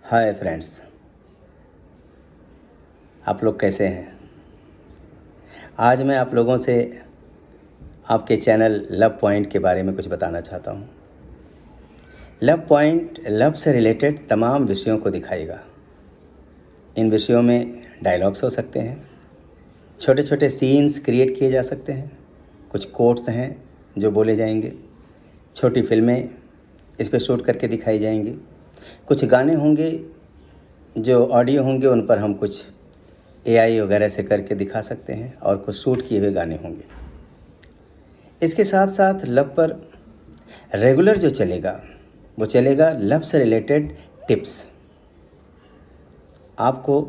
Hi friends, आप लोग कैसे हैं। आज मैं आप लोगों से आपके चैनल लव पॉइंट के बारे में कुछ बताना चाहता हूँ। लव पॉइंट लव से रिलेटेड तमाम विषयों को दिखाएगा। इन विषयों में डायलॉग्स हो सकते हैं, छोटे छोटे सीन्स क्रिएट किए जा सकते हैं, कुछ कोट्स हैं जो बोले जाएंगे, छोटी फिल्में इस पर शूट करके दिखाई जाएंगी, कुछ गाने होंगे जो ऑडियो होंगे उन पर हम कुछ एआई वगैरह से करके दिखा सकते हैं और कुछ शूट किए हुए गाने होंगे। इसके साथ साथ लव पर रेगुलर जो चलेगा वो चलेगा लव से रिलेटेड टिप्स। आपको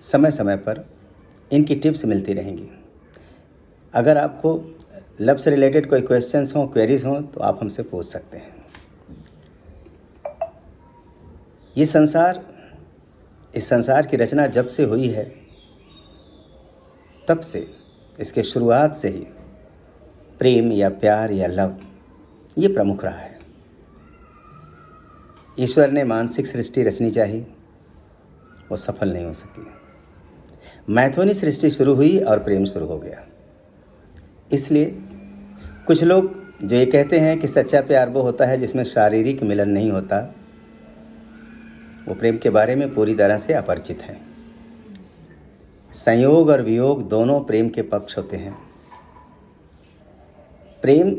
समय समय पर इनकी टिप्स मिलती रहेंगी। अगर आपको लव से रिलेटेड कोई क्वेश्चंस हों, क्वेरीज हों तो आप हमसे पूछ सकते हैं। इस संसार की रचना जब से हुई है तब से, इसके शुरुआत से ही प्रेम या प्यार या लव ये प्रमुख रहा है। ईश्वर ने मानसिक सृष्टि रचनी चाहिए, वो सफल नहीं हो सकी। मैथुनी सृष्टि शुरू हुई और प्रेम शुरू हो गया। इसलिए कुछ लोग जो ये कहते हैं कि सच्चा प्यार वो होता है जिसमें शारीरिक मिलन नहीं होता, वो प्रेम के बारे में पूरी तरह से अपरिचित हैं। संयोग और वियोग दोनों प्रेम के पक्ष होते हैं। प्रेम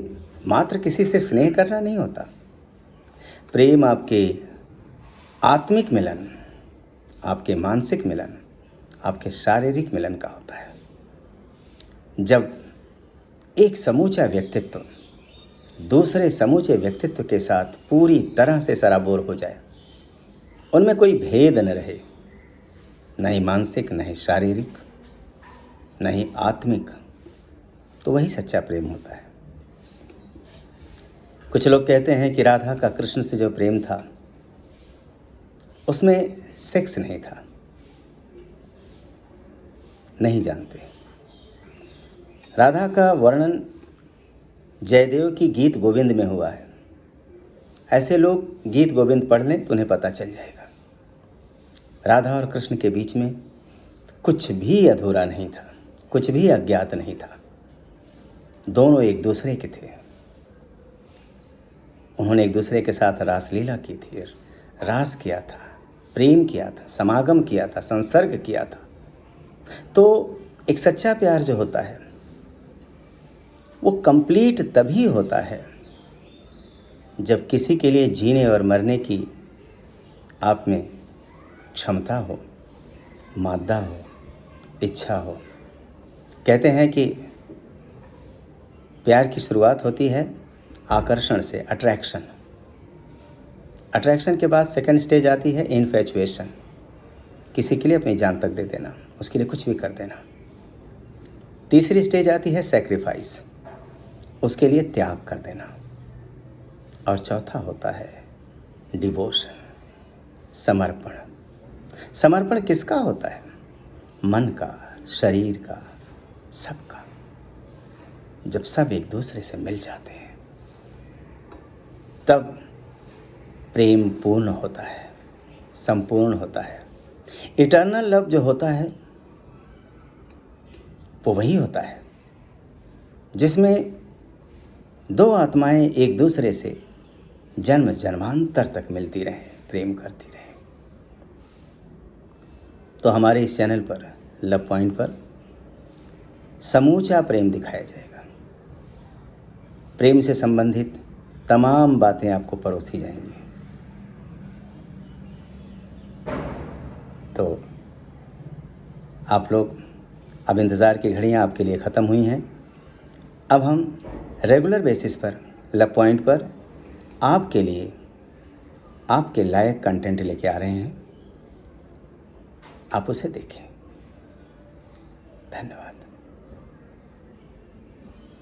मात्र किसी से स्नेह करना नहीं होता। प्रेम आपके आत्मिक मिलन, आपके मानसिक मिलन, आपके शारीरिक मिलन का होता है। जब एक समूचा व्यक्तित्व दूसरे समूचे व्यक्तित्व के साथ पूरी तरह से सराबोर हो जाए, उनमें कोई भेद न रहे, न ही मानसिक, न ही शारीरिक, न ही आत्मिक, तो वही सच्चा प्रेम होता है। कुछ लोग कहते हैं कि राधा का कृष्ण से जो प्रेम था उसमें सेक्स नहीं था। नहीं जानते। राधा का वर्णन जयदेव की गीत गोविंद में हुआ है। ऐसे लोग गीत गोविंद पढ़ लें तो उन्हें पता चल जाएगा। राधा और कृष्ण के बीच में कुछ भी अधूरा नहीं था, कुछ भी अज्ञात नहीं था। दोनों एक दूसरे के थे। उन्होंने एक दूसरे के साथ रासलीला की थी, रास किया था, प्रेम किया था, समागम किया था, संसर्ग किया था। तो एक सच्चा प्यार जो होता है वो कंप्लीट तभी होता है जब किसी के लिए जीने और मरने की आप में क्षमता हो, मादा हो, इच्छा हो। कहते हैं कि प्यार की शुरुआत होती है आकर्षण से, अट्रैक्शन। अट्रैक्शन के बाद सेकंड स्टेज आती है इन्फैचुएशन। किसी के लिए अपनी जान तक दे देना, उसके लिए कुछ भी कर देना। तीसरी स्टेज आती है सैक्रिफाइस, उसके लिए त्याग कर देना। और चौथा होता है डिवोशन, समर्पण। समर्पण किसका होता है? मन का, शरीर का, सबका। जब सब एक दूसरे से मिल जाते हैं तब प्रेम पूर्ण होता है, संपूर्ण होता है। इटर्नल लव जो होता है वो वही होता है जिसमें दो आत्माएं एक दूसरे से जन्म जन्मांतर तक मिलती रहें, प्रेम करती रहें। तो हमारे इस चैनल पर लव पॉइंट पर समूचा प्रेम दिखाया जाएगा। प्रेम से संबंधित तमाम बातें आपको परोसी जाएंगी। तो आप लोग, अब इंतज़ार की घड़ियाँ आपके लिए ख़त्म हुई हैं। अब हम रेगुलर बेसिस पर लव पॉइंट पर आपके लिए आपके लायक कंटेंट लेके आ रहे हैं। आप उसे देखें। धन्यवाद।